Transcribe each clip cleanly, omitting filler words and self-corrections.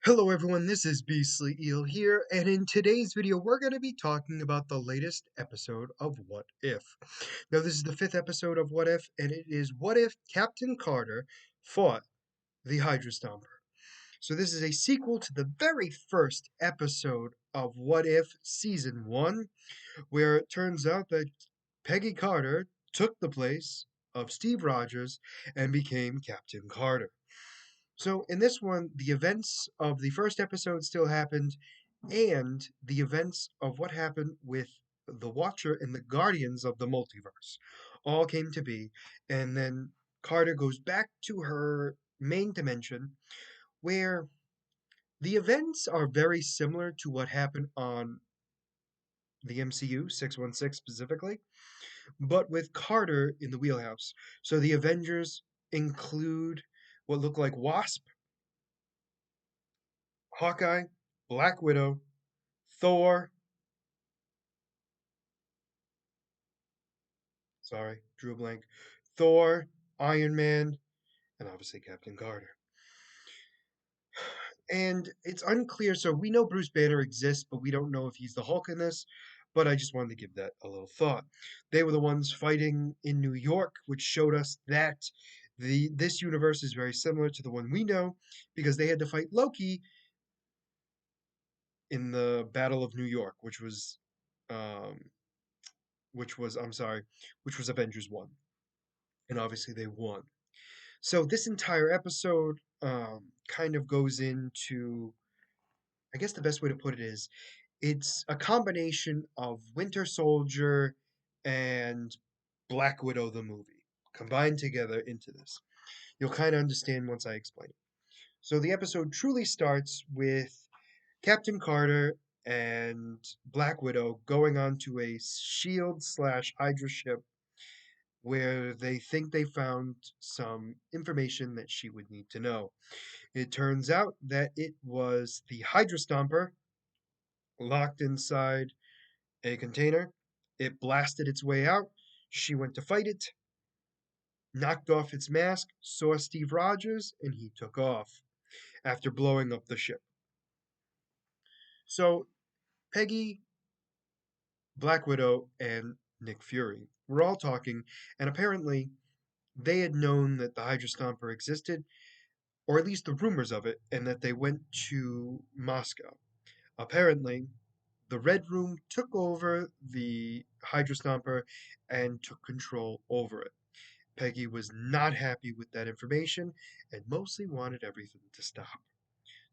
Hello everyone, this is Beastly Eel here, and in today's video we're going to be talking about the latest episode of What If. Now this is the 5th episode of What If, and it is What If Captain Carter fought the Hydra Stomper. So this is a sequel to the very first episode of What If Season 1, where it turns out that Peggy Carter took the place of Steve Rogers and became Captain Carter. So in this one, the events of the first episode still happened, and the events of what happened with the Watcher and the Guardians of the Multiverse all came to be, and then Carter goes back to her main dimension, where the events are very similar to what happened on the MCU 616 specifically, but with Carter in the wheelhouse. So the Avengers include what look like Wasp, Hawkeye, Black Widow, Thor, sorry, drew a blank, Thor, Iron Man, and obviously Captain Carter. And it's unclear, so we know Bruce Banner exists, but we don't know if he's the Hulk in this, but I just wanted to give that a little thought. They were the ones fighting in New York, which showed us that this universe is very similar to the one we know, because they had to fight Loki in the Battle of New York, um, which was Avengers 1. And obviously they won. So this entire episode kind of goes into, I guess the best way to put it is, it's a combination of Winter Soldier and Black Widow the movie combined together into this. You'll kind of understand once I explain it. So the episode truly starts with Captain Carter and Black Widow going onto a Shield slash Hydra ship where they think they found some information that she would need to know. It turns out that it was the Hydra Stomper locked inside a container. It blasted its way out. She went to fight it, knocked off its mask, saw Steve Rogers, and he took off after blowing up the ship. So Peggy, Black Widow, and Nick Fury were all talking, and apparently they had known that the Hydra Stomper existed, or at least the rumors of it, and that they went to Moscow. Apparently, the Red Room took over the Hydra Stomper and took control over it. Peggy was not happy with that information and mostly wanted everything to stop.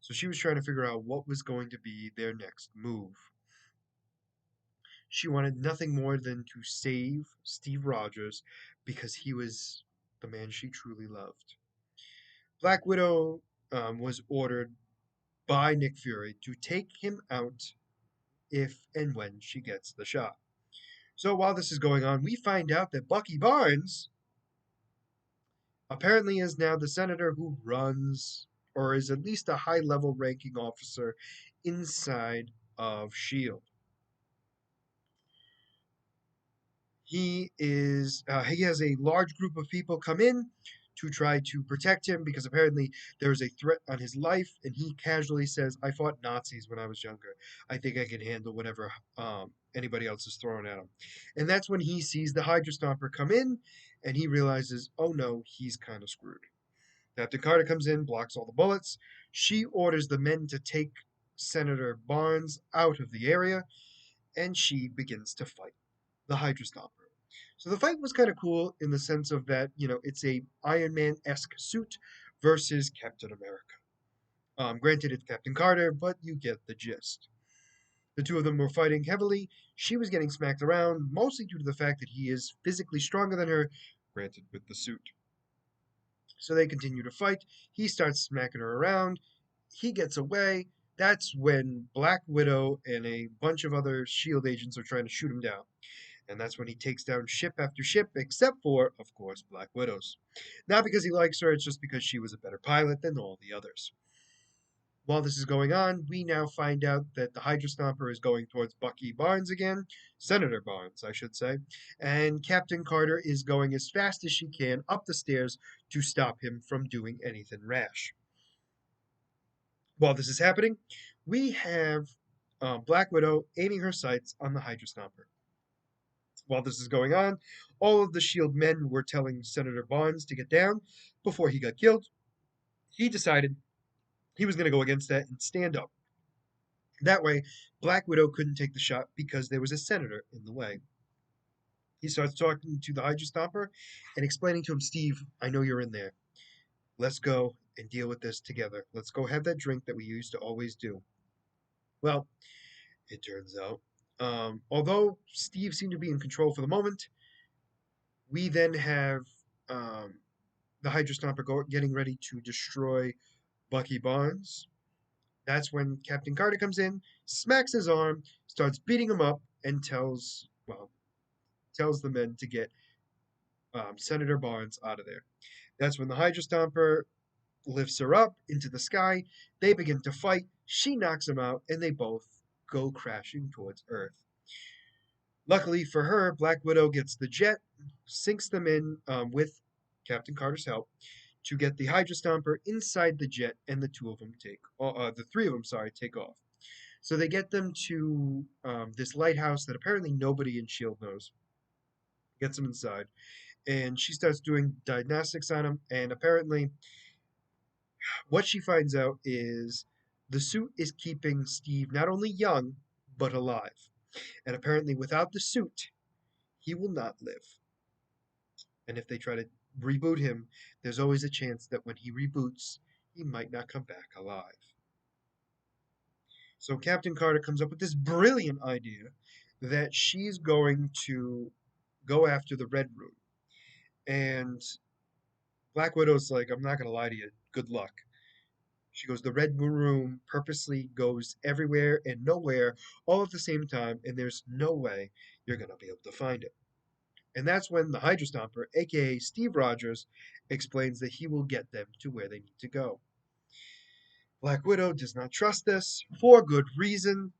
So she was trying to figure out what was going to be their next move. She wanted nothing more than to save Steve Rogers because he was the man she truly loved. Black Widow was ordered by Nick Fury to take him out if and when she gets the shot. So while this is going on, we find out that Bucky Barnes apparently is now the senator who runs, or is at least a high level ranking officer inside of S.H.I.E.L.D. He has a large group of people come in to try to protect him because apparently there is a threat on his life, and he casually says, "I fought Nazis when I was younger. I think I can handle whatever anybody else is throwing at him." And that's when he sees the Hydra Stomper come in, and he realizes, oh no, he's kind of screwed. Captain Carter comes in, blocks all the bullets. She orders the men to take Senator Barnes out of the area, and she begins to fight the Hydra Stomper. So the fight was kind of cool in the sense of that, it's a Iron Man-esque suit versus Captain America. Granted, it's Captain Carter, but you get the gist. The two of them were fighting heavily. She was getting smacked around, mostly due to the fact that he is physically stronger than her, granted with the suit. So they continue to fight. He starts smacking her around. He gets away. That's when Black Widow and a bunch of other S.H.I.E.L.D. agents are trying to shoot him down. And that's when he takes down ship after ship, except for, of course, Black Widow's. Not because he likes her, it's just because she was a better pilot than all the others. While this is going on, we now find out that the Hydra Stomper is going towards Bucky Barnes again, Senator Barnes, I should say, and Captain Carter is going as fast as she can up the stairs to stop him from doing anything rash. While this is happening, we have Black Widow aiming her sights on the Hydra Stomper. While this is going on, all of the SHIELD men were telling Senator Barnes to get down before he got killed. He decided he was going to go against that and stand up. That way, Black Widow couldn't take the shot because there was a senator in the way. He starts talking to the Hydra Stomper and explaining to him, Steve, I know you're in there. Let's go and deal with this together. Let's go have that drink that we used to always do. Well, it turns out, although Steve seemed to be in control for the moment, we then have um, the Hydra Stomper getting ready to destroy Bucky Barnes. That's when Captain Carter comes in, smacks his arm, starts beating him up, and tells the men to get Senator Barnes out of there. That's when the Hydra Stomper lifts her up into the sky. They begin to fight. She knocks him out, and they both go crashing towards Earth. Luckily for her, Black Widow gets the jet, sinks them in with Captain Carter's help to get the Hydra Stomper inside the jet, and the three of them, sorry, take off. So they get them to this lighthouse that apparently nobody in Shield knows. Gets them inside, and she starts doing diagnostics on him. And apparently, what she finds out is the suit is keeping Steve not only young but alive. And apparently, without the suit, he will not live. And if they try to reboot him, there's always a chance that when he reboots, he might not come back alive. So Captain Carter comes up with this brilliant idea that she's going to go after the Red Room. And Black Widow's like, I'm not going to lie to you. Good luck. She goes, the Red Room purposely goes everywhere and nowhere all at the same time, and there's no way you're going to be able to find it. And that's when the Hydra Stomper, aka Steve Rogers, explains that he will get them to where they need to go. Black Widow does not trust this, for good reason,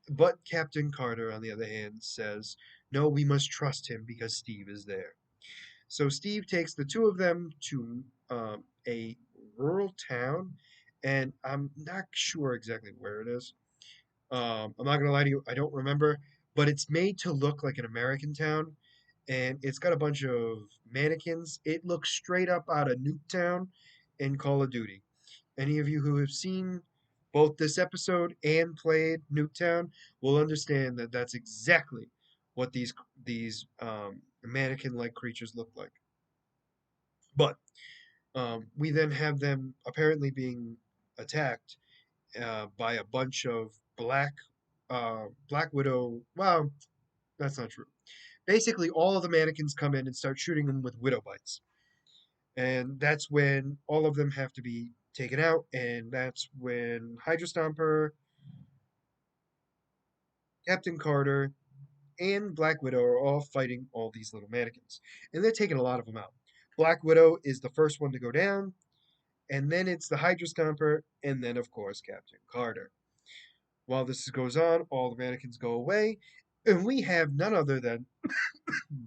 but Captain Carter, on the other hand, says, no, we must trust him because Steve is there. So Steve takes the two of them to a rural town, and I'm not sure exactly where it is. I'm not going to lie to you, I don't remember, but it's made to look like an American town, and it's got a bunch of mannequins. It looks straight up out of Nuketown in Call of Duty. Any of you who have seen both this episode and played Nuketown will understand that that's exactly what these mannequin-like creatures look like. But we then have them apparently being attacked by a bunch of Black Widow. Well, that's not true. Basically, all of the mannequins come in and start shooting them with widow bites, and that's when all of them have to be taken out, and that's when Hydra Stomper, Captain Carter, and Black Widow are all fighting all these little mannequins, and they're taking a lot of them out. Black Widow is the first one to go down, and then it's the Hydra Stomper, and then of course Captain Carter. While this goes on, all the mannequins go away, and we have none other than,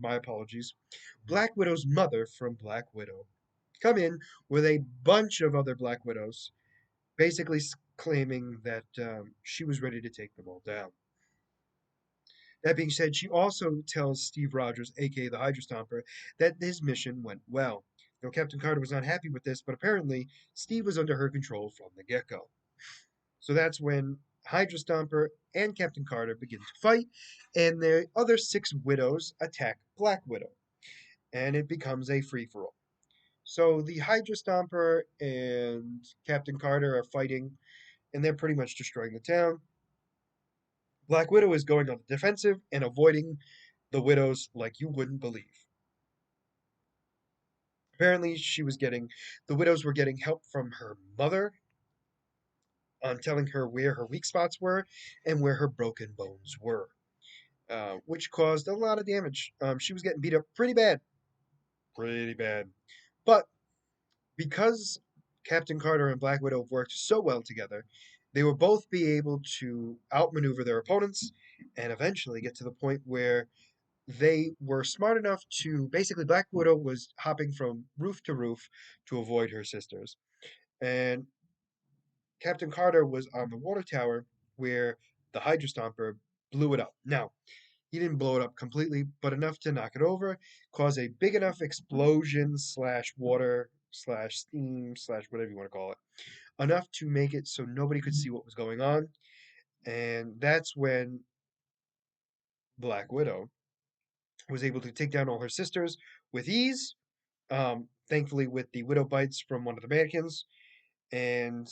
my apologies, Black Widow's mother from Black Widow come in with a bunch of other Black Widows, basically claiming that she was ready to take them all down. That being said, she also tells Steve Rogers, aka the Hydra Stomper, that his mission went well. Now, Captain Carter was not happy with this, but apparently Steve was under her control from the get go. So that's when Hydra Stomper and Captain Carter begin to fight, and the other six widows attack Black Widow, and it becomes a free for all. So the Hydra Stomper and Captain Carter are fighting, and they're pretty much destroying the town. Black Widow is going on the defensive and avoiding the widows like you wouldn't believe. Apparently, the widows were getting help from her mother on telling her where her weak spots were and where her broken bones were, which caused a lot of damage. She was getting beat up pretty bad. But because Captain Carter and Black Widow worked so well together, they will both be able to outmaneuver their opponents and eventually get to the point where they were smart enough to basically Black Widow was hopping from roof to roof to avoid her sisters. And Captain Carter was on the water tower where the Hydra Stomper blew it up. Now, he didn't blow it up completely, but enough to knock it over, cause a big enough explosion slash water slash steam slash whatever you want to call it, enough to make it so nobody could see what was going on. And that's when Black Widow was able to take down all her sisters with ease. Thankfully, with the widow bites from one of the mannequins, and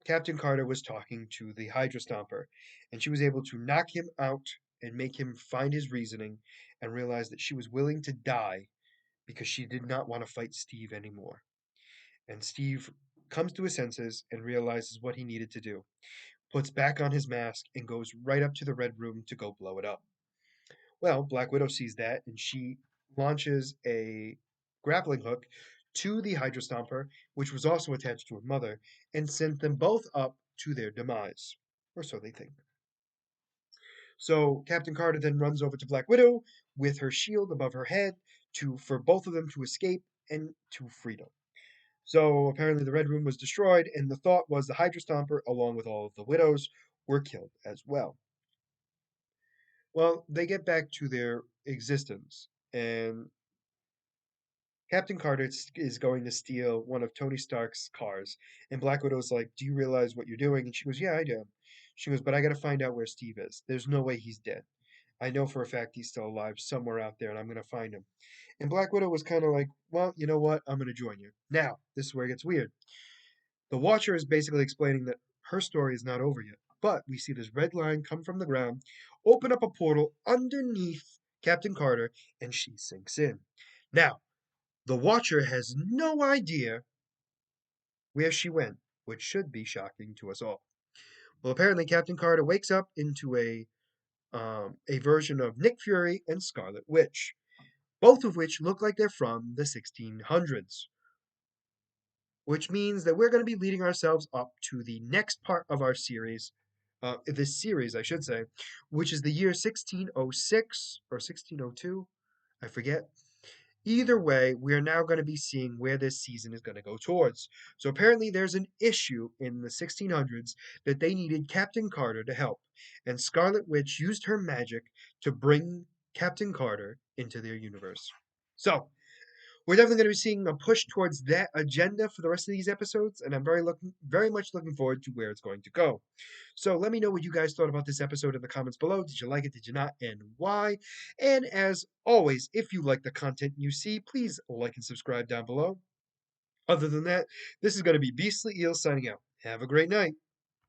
Captain Carter was talking to the Hydra Stomper, and she was able to knock him out and make him find his reasoning and realize that she was willing to die because she did not want to fight Steve anymore. And Steve comes to his senses and realizes what he needed to do, puts back on his mask, and goes right up to the Red Room to go blow it up. Well, Black Widow sees that and she launches a grappling hook to the Hydra Stomper, which was also attached to her mother, and sent them both up to their demise. Or so they think. So Captain Carter then runs over to Black Widow with her shield above her head for both of them to escape and to freedom. So apparently the Red Room was destroyed, and the thought was the Hydra Stomper, along with all of the widows, were killed as well. Well, they get back to their existence, and Captain Carter is going to steal one of Tony Stark's cars, and Black Widow's like, "Do you realize what you're doing?" And she goes, "Yeah, I do." She goes, "But I got to find out where Steve is. There's no way he's dead. I know for a fact he's still alive somewhere out there, and I'm going to find him." And Black Widow was kind of like, "Well, you know what? I'm going to join you." Now, this is where it gets weird. The Watcher is basically explaining that her story is not over yet, but we see this red line come from the ground, open up a portal underneath Captain Carter, and she sinks in. Now, the Watcher has no idea where she went, which should be shocking to us all. Well, apparently Captain Carter wakes up into a version of Nick Fury and Scarlet Witch, both of which look like they're from the 1600s, which means that we're going to be leading ourselves up to the next part of our series, this series, I should say, which is the year 1606 or 1602, I forget. Either way, we are now going to be seeing where this season is going to go towards. So apparently, there's an issue in the 1600s that they needed Captain Carter to help, and Scarlet Witch used her magic to bring Captain Carter into their universe. So, we're definitely going to be seeing a push towards that agenda for the rest of these episodes, and I'm very much looking forward to where it's going to go. So let me know what you guys thought about this episode in the comments below. Did you like it? Did you not? And why? And as always, if you like the content you see, please like and subscribe down below. Other than that, this is going to be Beastly Eel signing out. Have a great night.